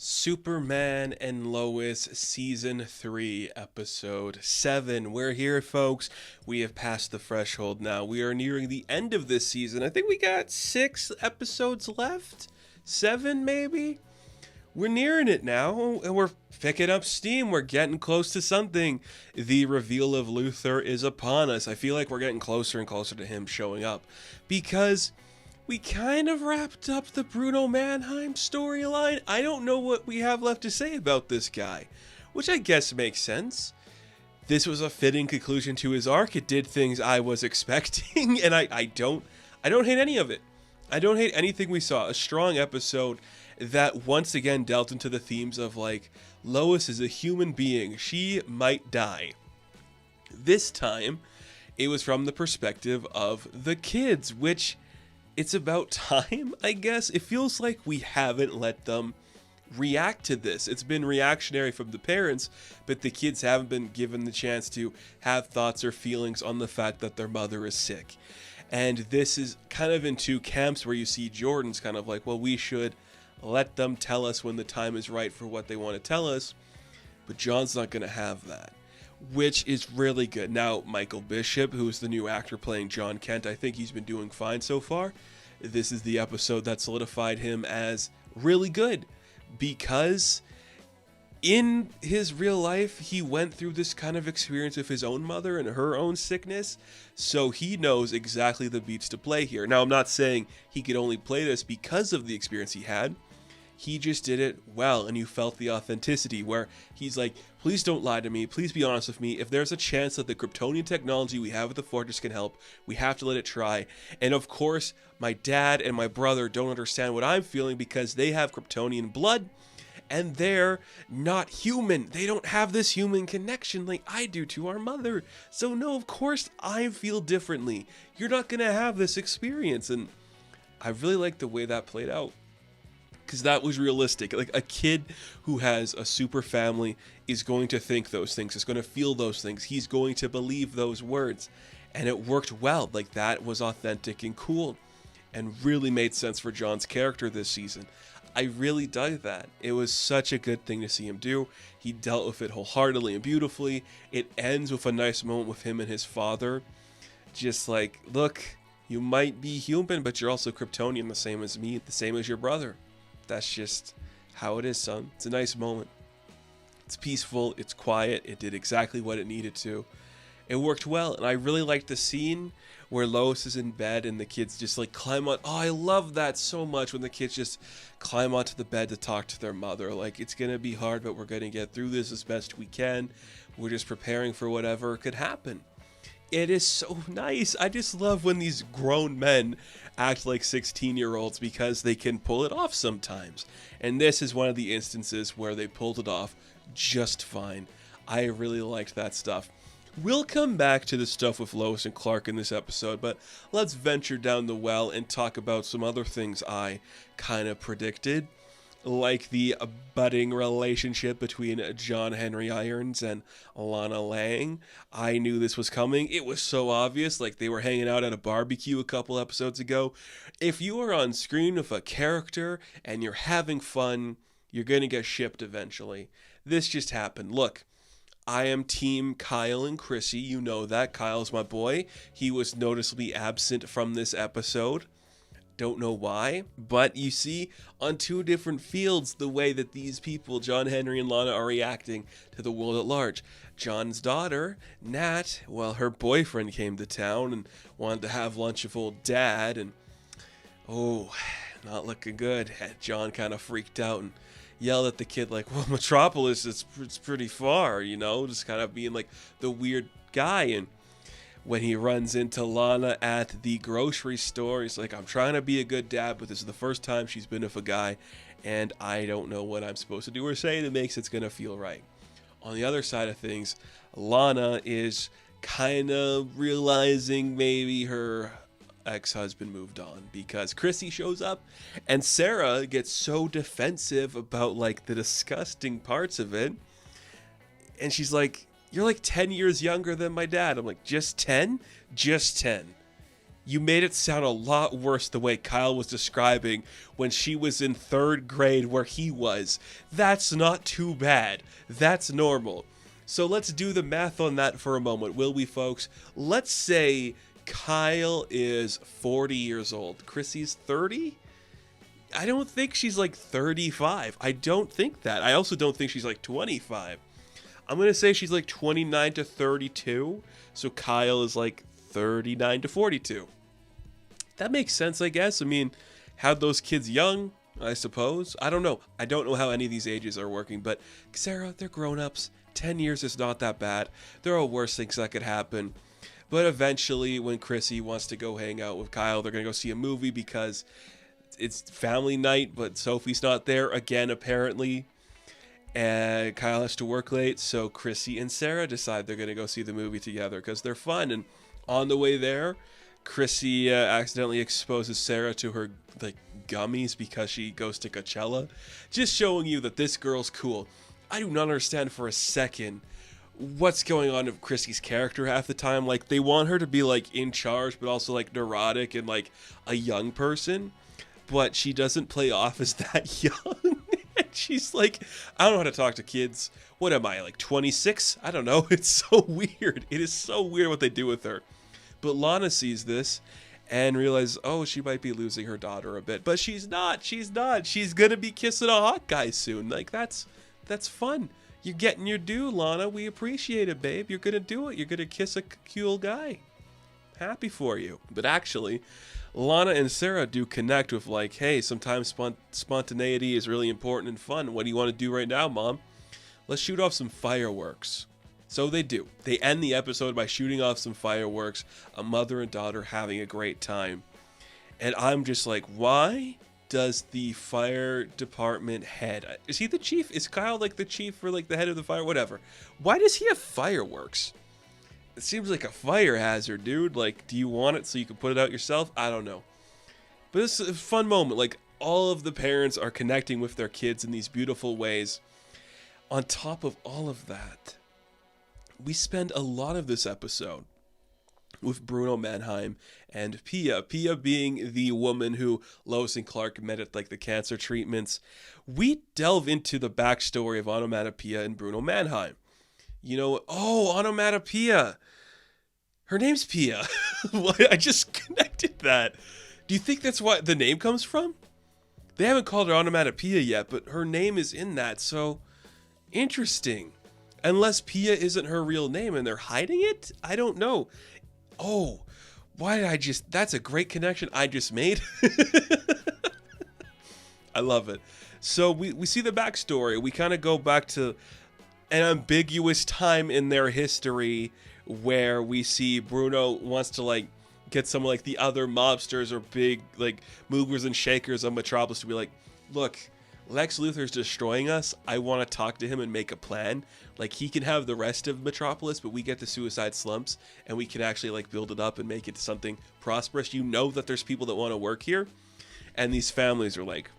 Superman and Lois Season 3, Episode 7. We're here, folks. We have passed the threshold now. We are nearing the end of this season. I think we got 6 episodes left? 7, maybe? We're nearing it now, and we're picking up steam. We're getting close to something. The reveal of Luthor is upon us. I feel like we're getting closer and closer to him showing up, because we kind of wrapped up the Bruno Mannheim storyline. I don't know what we have left to say about this guy, which I guess makes sense. This was a fitting conclusion to his arc. It did things I was expecting, and I don't hate any of it. I don't hate anything we saw. A strong episode that once again dealt into the themes of, like, Lois is a human being. She might die. This time, it was from the perspective of the kids, which it's about time, I guess. It feels like we haven't let them react to this. It's been reactionary from the parents, but the kids haven't been given the chance to have thoughts or feelings on the fact that their mother is sick. And this is kind of in two camps where you see Jordan's kind of like, well, we should let them tell us when the time is right for what they want to tell us, but John's not going to have that, which is really good. Now, Michael Bishop, who's the new actor playing John Kent, I think he's been doing fine so far. This is the episode that solidified him as really good, because in his real life, he went through this kind of experience with his own mother and her own sickness, so he knows exactly the beats to play here. Now, I'm not saying he could only play this because of the experience he had. He just did it well, and you felt the authenticity where he's like, please don't lie to me, please be honest with me. If there's a chance that the Kryptonian technology we have at the Fortress can help, we have to let it try. And of course, my dad and my brother don't understand what I'm feeling because they have Kryptonian blood, and they're not human. They don't have this human connection like I do to our mother. So no, of course I feel differently. You're not gonna have this experience. And I really like the way that played out, because that was realistic. Like, a kid who has a super family is going to think those things, is going to feel those things, he's going to believe those words, and it worked well. Like, that was authentic and cool, and really made sense for John's character this season. I really dug that. It was such a good thing to see him do. He dealt with it wholeheartedly and beautifully. It ends with a nice moment with him and his father, just like, look, you might be human, but you're also Kryptonian, the same as me, the same as your brother. That's just how it is, son. It's a nice moment. It's peaceful, it's quiet, it did exactly what it needed to. It worked well, and I really liked the scene where Lois is in bed and the kids just like climb on. Oh, I love that so much, when the kids just climb onto the bed to talk to their mother. Like, it's gonna be hard, but we're gonna get through this as best we can. We're just preparing for whatever could happen. It is so nice. I just love when these grown men act like 16-year-olds, because they can pull it off sometimes. And this is one of the instances where they pulled it off just fine. I really liked that stuff. We'll come back to the stuff with Lois and Clark in this episode, but let's venture down the well and talk about some other things I kind of predicted, like the budding relationship between John Henry Irons and Lana Lang. I knew this was coming. It was so obvious. Like, they were hanging out at a barbecue a couple episodes ago. If you are on screen with a character and you're having fun, you're going to get shipped eventually. This just happened. Look, I am team Kyle and Chrissy. You know that. Kyle's my boy. He was noticeably absent from this episode. Don't know why, but you see on two different fields the way that these people, John Henry and Lana, are reacting to the world at large. John's daughter, Nat, well, her boyfriend came to town and wanted to have lunch with old dad, and oh, not looking good. John kind of freaked out and yelled at the kid like, well, Metropolis, it's pretty far, you know, just kind of being like the weird guy. And when he runs into Lana at the grocery store, he's like, I'm trying to be a good dad, but this is the first time she's been with a guy, and I don't know what I'm supposed to do or say that makes it's going to feel right. On the other side of things, Lana is kind of realizing maybe her ex-husband moved on, because Chrissy shows up, and Sarah gets so defensive about, like, the disgusting parts of it, and she's like, you're like 10 years younger than my dad. I'm like, just 10? Just 10. You made it sound a lot worse the way Kyle was describing when she was in 3rd grade where he was. That's not too bad. That's normal. So let's do the math on that for a moment, will we, folks? Let's say Kyle is 40 years old. Chrissy's 30? I don't think she's like 35. I don't think that. I also don't think she's like 25. I'm going to say she's like 29 to 32. So Kyle is like 39 to 42. That makes sense, I guess. I mean, had those kids young, I suppose. I don't know. I don't know how any of these ages are working, but Sarah, they're grown-ups. 10 years is not that bad. There are worse things that could happen. But eventually, when Chrissy wants to go hang out with Kyle, they're going to go see a movie because it's family night, but Sophie's not there again, apparently. And Kyle has to work late, so Chrissy and Sarah decide they're going to go see the movie together because they're fun. And on the way there, Chrissy accidentally exposes Sarah to her like gummies because she goes to Coachella. Just showing you that this girl's cool. I do not understand for a second what's going on with Chrissy's character half the time. Like, they want her to be like in charge, but also like neurotic and like a young person. But she doesn't play off as that young. She's like, I don't know how to talk to kids. What am I, like 26? I don't know. It's so weird. It is so weird what they do with her. But Lana sees this and realizes, oh, she might be losing her daughter a bit. But she's not. She's not. She's going to be kissing a hot guy soon. Like, that's fun. You're getting your due, Lana. We appreciate it, babe. You're going to do it. You're going to kiss a cool guy. Happy for you. But actually, Lana and Sarah do connect with like, hey, sometimes spontaneity is really important and fun. What do you want to do right now, Mom? Let's shoot off some fireworks. So they do. They end the episode by shooting off some fireworks, a mother and daughter having a great time. And I'm just like, why does the fire department head, is he the chief? Is Kyle like the chief or like the head of the fire? Whatever. Why does he have fireworks? It seems like a fire hazard, dude. Like, do you want it so you can put it out yourself? I don't know. But this is a fun moment. Like, all of the parents are connecting with their kids in these beautiful ways. On top of all of that, we spend a lot of this episode with Bruno Mannheim and Pia. Pia being the woman who Lois and Clark met at like the cancer treatments. We delve into the backstory of Onomatopoeia and Bruno Mannheim. You know, oh, Onomatopoeia. Her name's Pia. I just connected that. Do you think that's what the name comes from? They haven't called her Onomatopoeia yet, but her name is in that, so interesting. Unless Pia isn't her real name and they're hiding it? I don't know. Oh, why did I just... That's a great connection I just made. I love it. So we see the backstory. We kind of go back to an ambiguous time in their history where we see Bruno wants to, like, get some, like, the other mobsters or big, like, movers and shakers of Metropolis to be like, look, Lex Luthor's destroying us. I want to talk to him and make a plan. Like, he can have the rest of Metropolis, but we get the Suicide Slumps, and we can actually, like, build it up and make it something prosperous. You know that there's people that want to work here, and these families are like,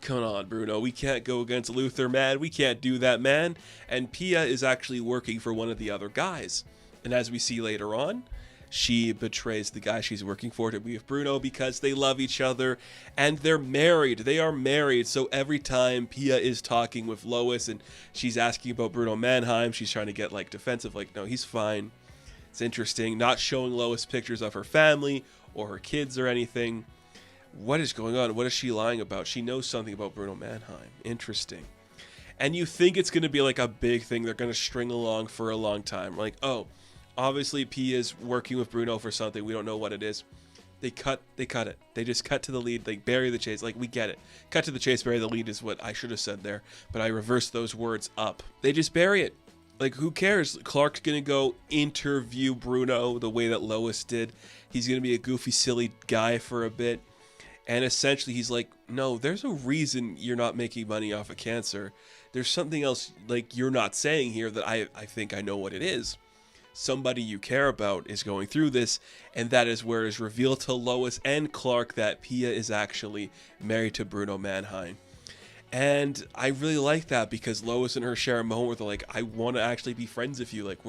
come on, Bruno, we can't go against Luthor, man. We can't do that, man. And Pia is actually working for one of the other guys. And as we see later on, she betrays the guy she's working for to be with Bruno because they love each other and they're married. They are married. So every time Pia is talking with Lois and she's asking about Bruno Mannheim, she's trying to get like defensive, like, no, he's fine. It's interesting. Not showing Lois pictures of her family or her kids or anything. What is going on? What is she lying about? She knows something about Bruno Mannheim. Interesting. And you think it's going to be like a big thing. They're going to string along for a long time. Like, oh, obviously Pia's working with Bruno for something. We don't know what it is. They cut it. They just cut to the lead. They bury the chase. Like, we get it. Cut to the chase, bury the lead is what I should have said there. But I reversed those words up. They just bury it. Like, who cares? Clark's going to go interview Bruno the way that Lois did. He's going to be a goofy, silly guy for a bit. And essentially he's like, no, there's a reason you're not making money off of cancer. There's something else like you're not saying here that I think I know what it is. Somebody you care about is going through this, and that is where it is revealed to Lois and Clark that Pia is actually married to Bruno Mannheim. And I really like that because Lois and her share a moment where they're like, I want to actually be friends with you. Like,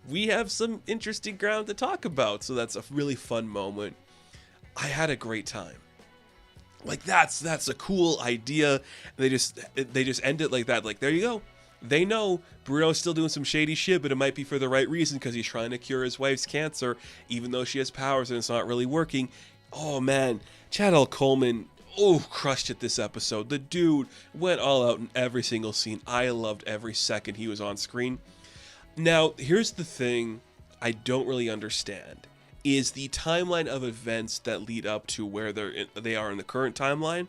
we have some interesting ground to talk about. So that's a really fun moment. I had a great time. Like that's a cool idea. They just end it like that. Like, there you go. They know Bruno's still doing some shady shit, but it might be for the right reason because he's trying to cure his wife's cancer, even though she has powers and it's not really working. Oh man, Chad L. Coleman, crushed it this episode. The dude went all out in every single scene. I loved every second he was on screen. Now, here's the thing I don't really understand, is the timeline of events that lead up to where they are in the current timeline.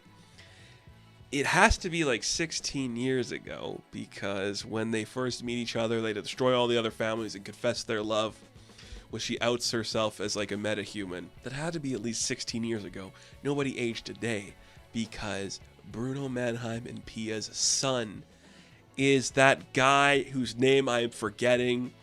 It has to be like 16 years ago, because when they first meet each other, they destroy all the other families and confess their love, when she outs herself as like a metahuman. That had to be at least 16 years ago. Nobody aged a day, because Bruno Mannheim and Pia's son is that guy whose name I am forgetting.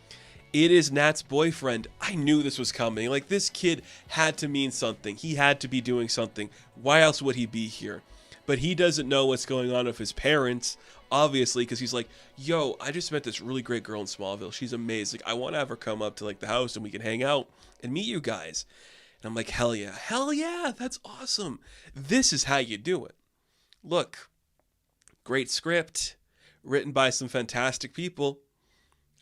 It is Nat's boyfriend. I knew this was coming. Like, this kid had to mean something. He had to be doing something. Why else would he be here? But he doesn't know what's going on with his parents, obviously, because he's like, yo, I just met this really great girl in Smallville. She's amazing. I want to have her come up to like the house and we can hang out and meet you guys. And I'm like, hell yeah, that's awesome. This is how you do it. Look, great script, written by some fantastic people.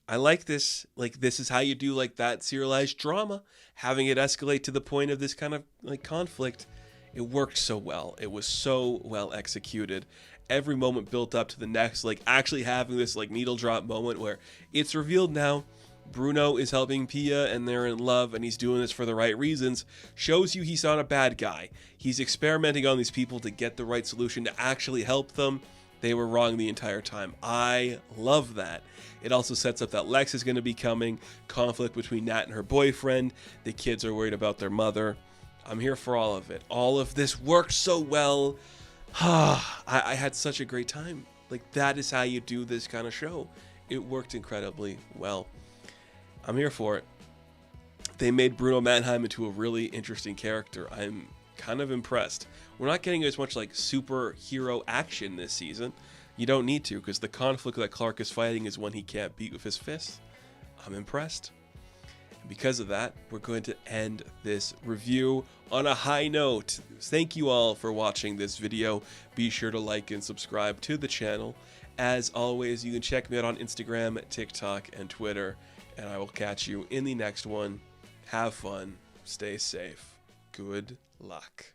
I like this. Like, this is how you do like that serialized drama, having it escalate to the point of this kind of like conflict. It worked so well. It was so well executed. Every moment built up to the next, like actually having this like needle drop moment where it's revealed now Bruno is helping Pia and they're in love and he's doing this for the right reasons, shows you he's not a bad guy. He's experimenting on these people to get the right solution to actually help them. They were wrong the entire time. I love that. It also sets up that Lex is going to be coming, conflict between Nat and her boyfriend. The kids are worried about their mother. I'm here for all of it. All of this worked so well. I had such a great time. Like, that is how you do this kind of show. It worked incredibly well. I'm here for it. They made Bruno Mannheim into a really interesting character. I'm kind of impressed. We're not getting as much like superhero action this season. You don't need to, because the conflict that Clark is fighting is one he can't beat with his fists. I'm impressed. Because of that, we're going to end this review on a high note. Thank you all for watching this video. Be sure to like and subscribe to the channel. As always, you can check me out on Instagram, TikTok, and Twitter. And I will catch you in the next one. Have fun. Stay safe. Good luck.